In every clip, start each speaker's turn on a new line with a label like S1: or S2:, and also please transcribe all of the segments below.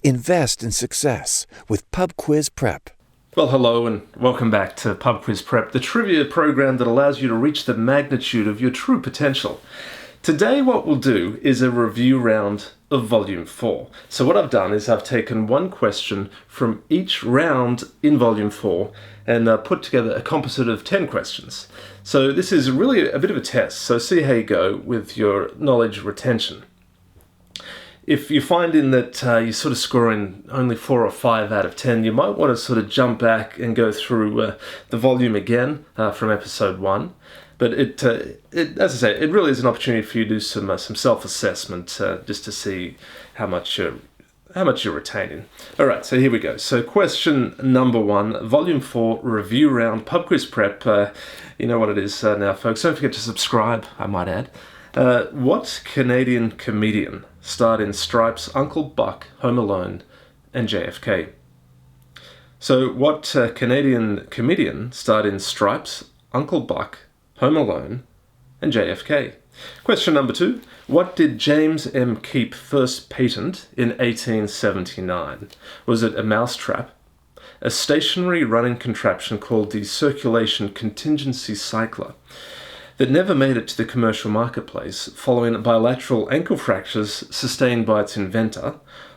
S1: Invest in success with Pub Quiz Prep.
S2: Well, hello and welcome back to Pub Quiz Prep, the trivia program that allows you to reach the magnitude of your true potential. Today what we'll do is a review round of Volume 4. So what I've done is I've taken one question from each round in Volume 4 and put together a composite of 10 questions. So this is really a bit of a test, so see how you go with your knowledge retention. If you find in that you're sort of scoring only 4 or 5 out of 10, you might want to sort of jump back and go through the volume again from episode 1. But it, as I say, it really is an opportunity for you to do some self-assessment just to see how much you're retaining. All right, so here we go. So question number 1, Volume 4, review round, Pub Quiz Prep. You know what it is now, folks. Don't forget to subscribe, I might add. What Canadian comedian starred in Stripes, Uncle Buck, Home Alone, and JFK? So what Canadian comedian starred in Stripes, Uncle Buck, Home Alone, and JFK? Question number 2. What did James M. Keep first patent in 1879? Was it a mousetrap, a stationary running contraption called the circulation contingency cycler that never made it to the commercial marketplace following bilateral ankle fractures sustained by its inventor,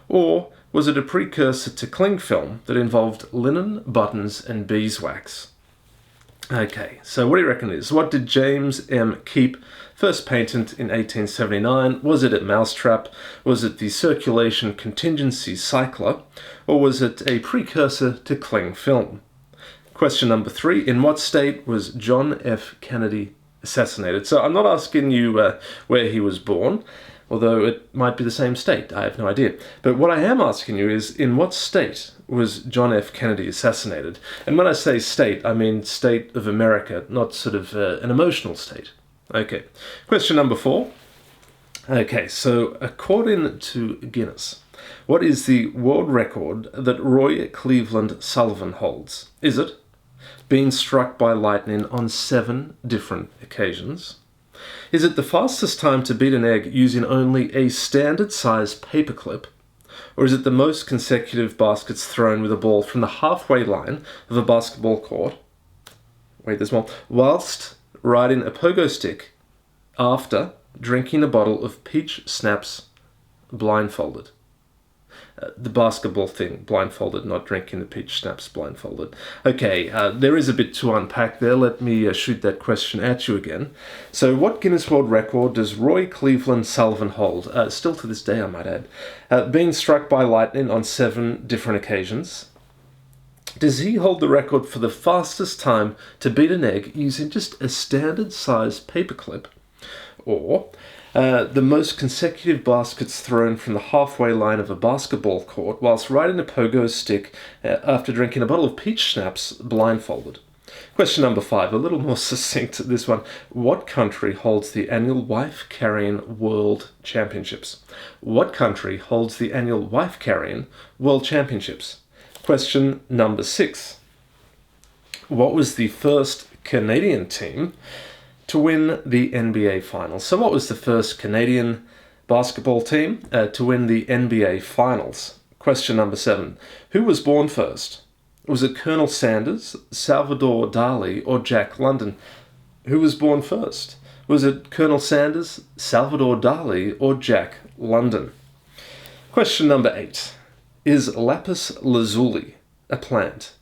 S2: or was it a precursor to cling film that involved linen, buttons, and beeswax? Okay, so what do you reckon it is? What did James M. Keep first patent in 1879? Was it a mousetrap? Was it the circulation contingency cycler? Or was it a precursor to cling film? Question number 3. In what state was John F. Kennedy assassinated? So I'm not asking you where he was born, although it might be the same state. I have no idea. But what I am asking you is, in what state was John F. Kennedy assassinated? And when I say state, I mean state of America, not sort of an emotional state. Okay. Question number 4. Okay, so according to Guinness, what is the world record that Roy Cleveland Sullivan holds? Is it being struck by lightning on 7 different occasions? Is it the fastest time to beat an egg using only a standard size paperclip? Or is it the most consecutive baskets thrown with a ball from the halfway line of a basketball court? Wait, there's more. Whilst riding a pogo stick after drinking a bottle of peach schnapps blindfolded. The basketball thing, blindfolded, not drinking the peach schnapps blindfolded. Okay, there is a bit to unpack there. Let me shoot that question at you again. So what Guinness World Record does Roy Cleveland Sullivan hold? Still to this day, I might add. Being struck by lightning on 7 different occasions. Does he hold the record for the fastest time to beat an egg using just a standard size paperclip? Or the most consecutive baskets thrown from the halfway line of a basketball court whilst riding a pogo stick after drinking a bottle of peach schnapps blindfolded? Question number 5, a little more succinct this one. What country holds the annual wife-carrying World Championships? What country holds the annual wife-carrying World Championships? Question number 6. What was the first Canadian team to win the NBA Finals? So what was the first Canadian basketball team to win the NBA Finals? Question number 7. Who was born first? Was it Colonel Sanders, Salvador Dali, or Jack London? Who was born first? Was it Colonel Sanders, Salvador Dali, or Jack London? Question number 8. Is lapis lazuli a plant?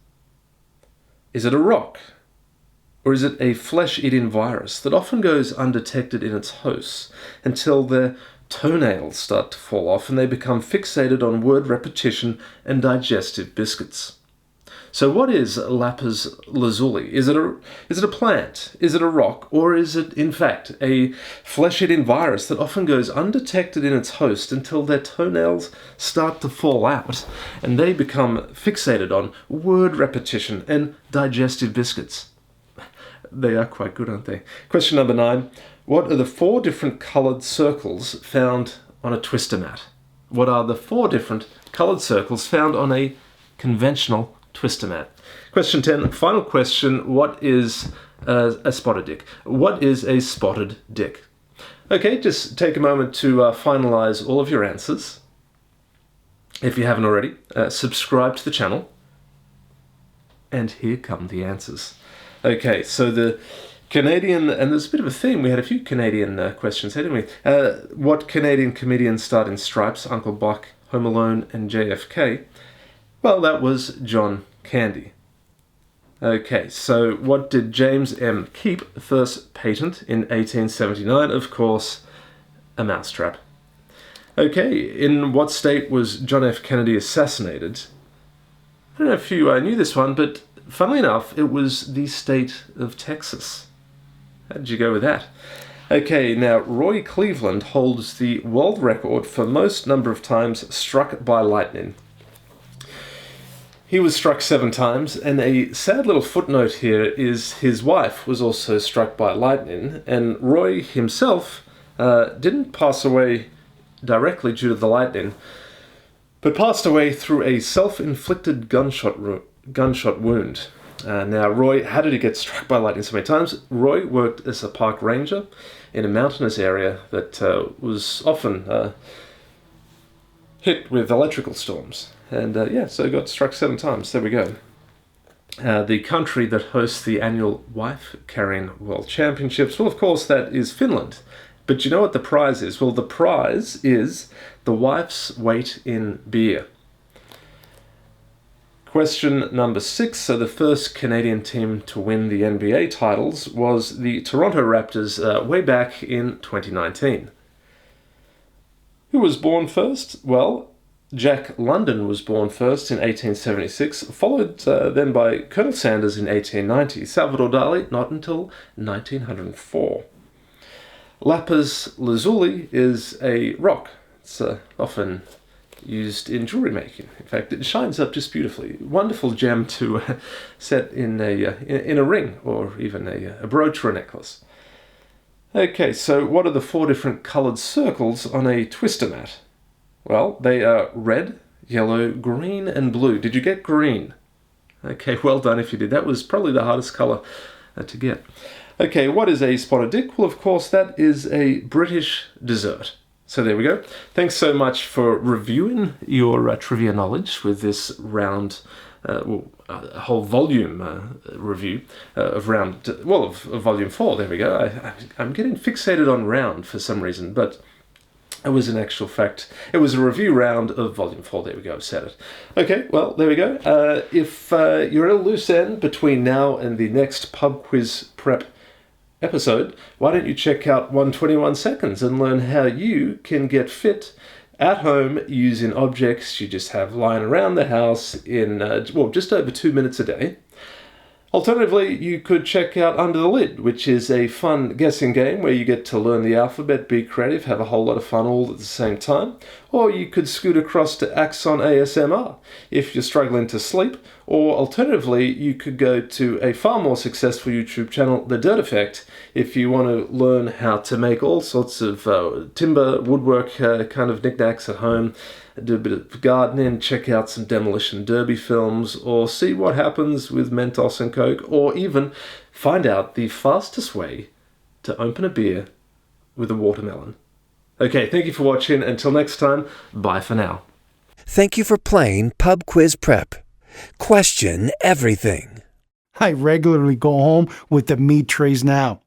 S2: Is it a rock? Or is it a flesh-eating virus that often goes undetected in its hosts until their toenails start to fall off and they become fixated on word repetition and digestive biscuits? So what is lapis lazuli? Is it a plant? Is it a rock? Or is it, in fact, a flesh-eating virus that often goes undetected in its host until their toenails start to fall out and they become fixated on word repetition and digestive biscuits? They are quite good, aren't they? Question number 9. What are the 4 different coloured circles found on a twister mat? What are the 4 different coloured circles found on a conventional twister mat? Question 10, final question. What is a spotted dick? What is a spotted dick? Okay, just take a moment to finalize all of your answers. if you haven't already, subscribe to the channel. And here come the answers. Okay, so the Canadian, and there's a bit of a theme, we had a few Canadian questions here, didn't we? What Canadian comedian starred in Stripes, Uncle Buck, Home Alone, and JFK? Well, that was John Candy. Okay, so what did James M. Keep first patent in 1879? Of course, a mousetrap. Okay, in what state was John F. Kennedy assassinated? I don't know if you knew this one, but funnily enough, it was the state of Texas. How did you go with that? Okay, now Roy Cleveland holds the world record for most number of times struck by lightning. He was struck 7 times, and a sad little footnote here is his wife was also struck by lightning, and Roy himself didn't pass away directly due to the lightning, but passed away through a self-inflicted gunshot wound. Now, Roy, how did he get struck by lightning so many times? Roy worked as a park ranger in a mountainous area that was often hit with electrical storms. And so he got struck 7 times. There we go. The country that hosts the annual Wife Carrying World Championships, well, of course, that is Finland. But you know what the prize is? Well, the prize is the wife's weight in beer. Question number 6. So the first Canadian team to win the NBA titles was the Toronto Raptors way back in 2019. Who was born first? Well, Jack London was born first in 1876, followed then by Colonel Sanders in 1890. Salvador Dali, not until 1904. Lapis lazuli is a rock. It's often used in jewelry making. In fact, it shines up just beautifully. Wonderful gem to set in a ring or even a brooch or a necklace. Okay, so what are the 4 different coloured circles on a twister mat? Well, they are red, yellow, green, and blue. Did you get green? Okay, well done if you did. That was probably the hardest colour to get. Okay, what is a spotted dick? Well, of course, that is a British dessert. So there we go. Thanks so much for reviewing your trivia knowledge with this round, a whole volume review of volume 4. There we go. I'm getting fixated on round for some reason, but it was in actual fact, it was a review round of volume 4. There we go, I've said it. Okay, well, there we go. If you're at a loose end between now and the next Pub Quiz Prep episode, why don't you check out 121 Seconds and learn how you can get fit at home using objects you just have lying around the house in, just over 2 minutes a day. Alternatively, you could check out Under the Lid, which is a fun guessing game where you get to learn the alphabet, be creative, have a whole lot of fun all at the same time. Or you could scoot across to Axon ASMR if you're struggling to sleep. Or alternatively, you could go to a far more successful YouTube channel, The Dirt Effect, if you want to learn how to make all sorts of timber, woodwork kind of knickknacks at home, do a bit of gardening, check out some demolition derby films, or see what happens with Mentos and Coke, or even find out the fastest way to open a beer with a watermelon. Okay, thank you for watching. Until next time, bye for now.
S1: Thank you for playing Pub Quiz Prep. Question everything.
S3: I regularly go home with the meat trays now.